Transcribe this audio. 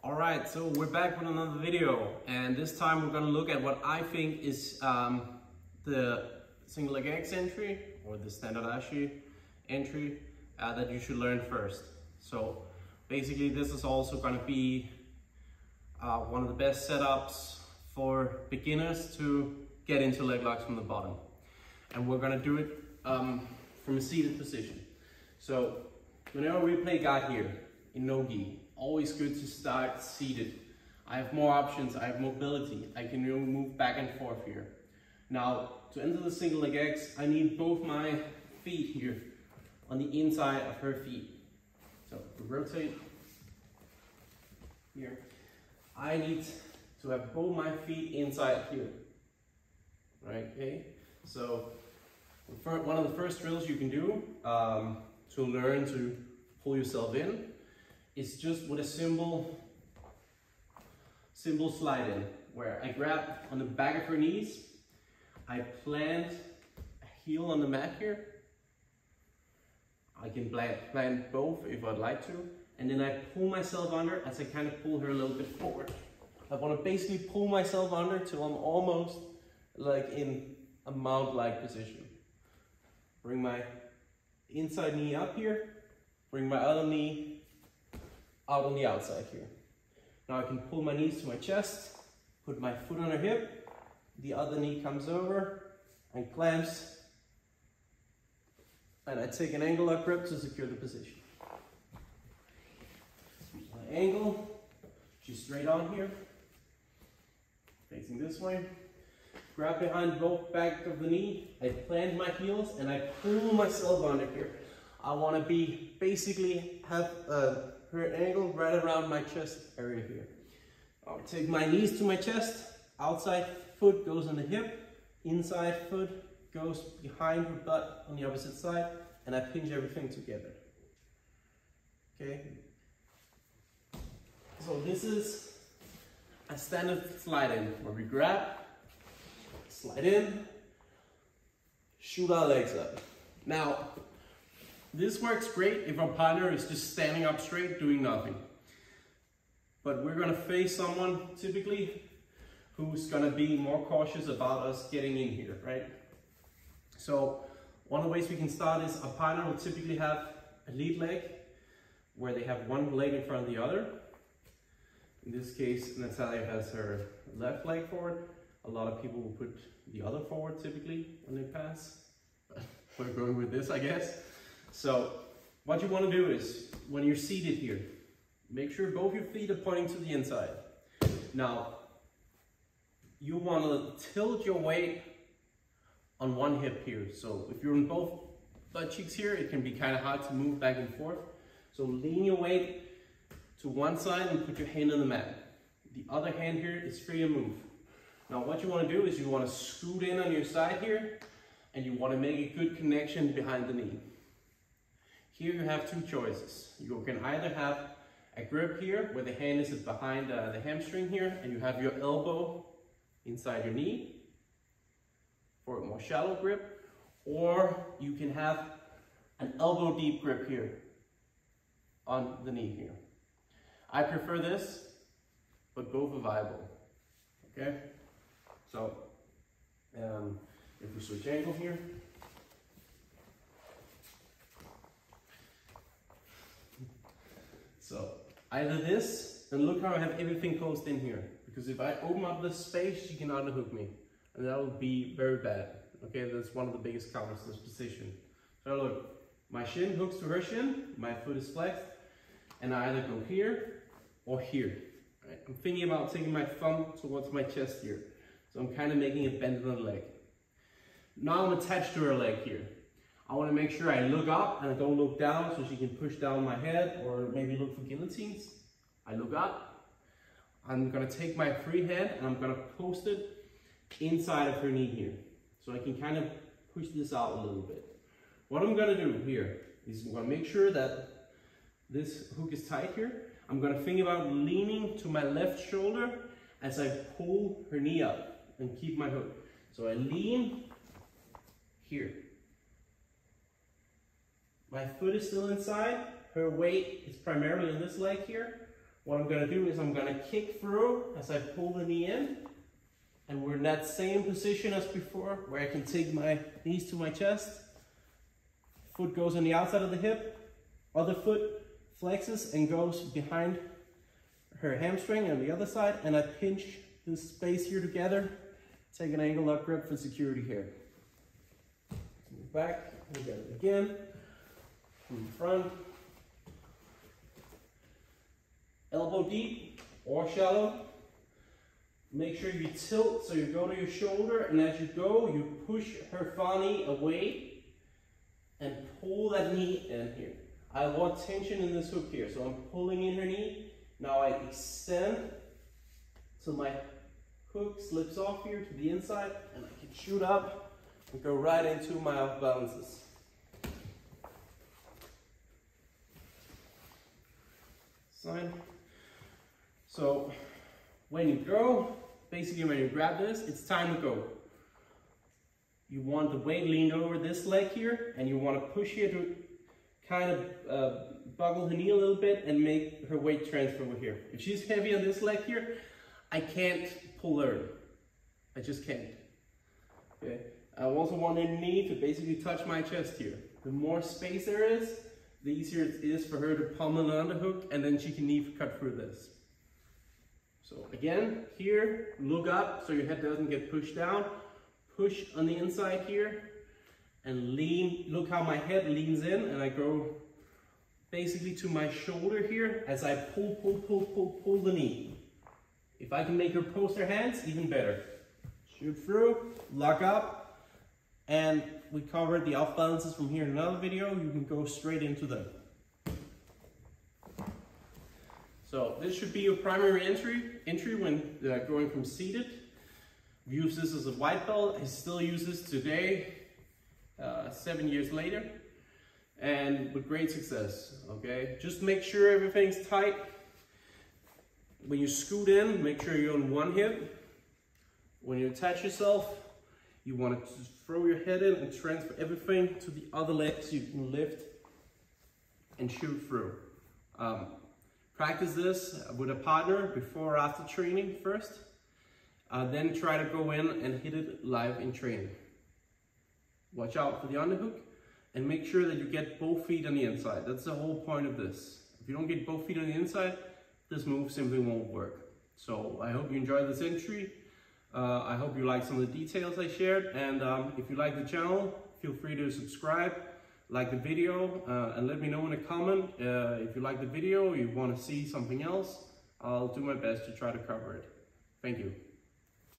Alright, so we're back with another video, and this time we're going to look at what I think is the single leg X entry, or the standard ashi entry that you should learn first. So basically this is also going to be one of the best setups for beginners to get into leg locks from the bottom. And we're going to do it from a seated position. So whenever we play guard here in nogi, always good to start seated. I have more options, I have mobility, I can move back and forth here. Now, to enter the single leg X, I need both my feet here on the inside of her feet. So, we rotate here. I need to have both my feet inside here. Right, okay? So, one of the first drills you can do to learn to pull yourself in is just with a simple slide in, where I grab on the back of her knees, I plant a heel on the mat here. I can plant both if I'd like to, and then I pull myself under as I kind of pull her a little bit forward. I want to basically pull myself under till I'm almost like in a mount-like position. Bring my inside knee up here, bring my other knee out on the outside here. Now I can pull my knees to my chest, put my foot on her hip, the other knee comes over and clamps, and I take an angle lock grip to secure the position. My angle, she's straight on here, facing this way. Grab behind both back of the knee, I plant my heels and I pull myself under here. I want to be basically have her angle right around my chest area here. I'll take my knees to my chest, outside foot goes on the hip, inside foot goes behind her butt on the opposite side, and I pinch everything together. Okay? So this is a standard slide in, where we grab, slide in, shoot our legs up. Now, this works great if our partner is just standing up straight, doing nothing. But we're gonna face someone, typically, who's gonna be more cautious about us getting in here, right? So, one of the ways we can start is a partner will typically have a lead leg, where they have one leg in front of the other. In this case, Natalia has her left leg forward. A lot of people will put the other forward, typically, when they pass. We're going with this, I guess. So what you want to do is, when you're seated here, make sure both your feet are pointing to the inside. Now, you want to tilt your weight on one hip here. So if you're on both butt cheeks here, it can be kind of hard to move back and forth. So lean your weight to one side and put your hand on the mat. The other hand here is free to move. Now what you want to do is you want to scoot in on your side here, and you want to make a good connection behind the knee. Here you have two choices. You can either have a grip here where the hand is behind the hamstring here, and you have your elbow inside your knee for a more shallow grip, or you can have an elbow deep grip here on the knee here. I prefer this, but both are viable. Okay? So, if we switch angle here, so either this, and look how I have everything closed in here. Because if I open up this space, she can underhook me. And that would be very bad. Okay, that's one of the biggest counters to this position. So look, my shin hooks to her shin, my foot is flexed, and I either go here or here. Right? I'm thinking about taking my thumb towards my chest here. So I'm kind of making a bend in the leg. Now I'm attached to her leg here. I want to make sure I look up and I don't look down so she can push down my head or maybe look for guillotines. I look up. I'm going to take my free hand and I'm going to post it inside of her knee here. So I can kind of push this out a little bit. What I'm going to do here is I'm going to make sure that this hook is tight here. I'm going to think about leaning to my left shoulder as I pull her knee up and keep my hook. So I lean here. My foot is still inside. Her weight is primarily on this leg here. What I'm gonna do is I'm gonna kick through as I pull the knee in, and we're in that same position as before, where I can take my knees to my chest. Foot goes on the outside of the hip, other foot flexes and goes behind her hamstring on the other side, and I pinch this space here together. Take an angle up grip for security here. Move back, we get it again. From the front. Elbow deep or shallow. Make sure you tilt so you go to your shoulder, and as you go, you push her far knee away and pull that knee in here. I want tension in this hook here, so I'm pulling in her knee. Now I extend so my hook slips off here to the inside, and I can shoot up and go right into my off balances. Sign. So when you go, basically when you grab this, it's time to go. You want the weight leaned over this leg here, and you want to push here to kind of buckle her knee a little bit and make her weight transfer over here. If she's heavy on this leg here, I can't pull her. I just can't. Okay. I also want her knee to basically touch my chest here. The more space there is, the easier it is for her to pummel the underhook, and then she can knee cut through this. So again, here, look up so your head doesn't get pushed down. Push on the inside here, and lean. Look how my head leans in, and I go basically to my shoulder here as I pull the knee. If I can make her post her hands, even better. Shoot through, lock up, and we covered the off balances from here in another video. You can go straight into them. So this should be your primary entry when going from seated. We use this as a white belt. I still use this today, 7 years later, and with great success, okay? Just make sure everything's tight. When you scoot in, make sure you're on one hip. When you attach yourself, you want to just throw your head in and transfer everything to the other leg so you can lift and shoot through. Practice this with a partner before or after training first. Then try to go in and hit it live in training. Watch out for the underhook, and make sure that you get both feet on the inside. That's the whole point of this. If you don't get both feet on the inside, this move simply won't work. So I hope you enjoyed this entry. I hope you like some of the details I shared, and if you like the channel, feel free to subscribe, like the video, and let me know in a comment if you like the video or you want to see something else. I'll do my best to try to cover it. Thank you.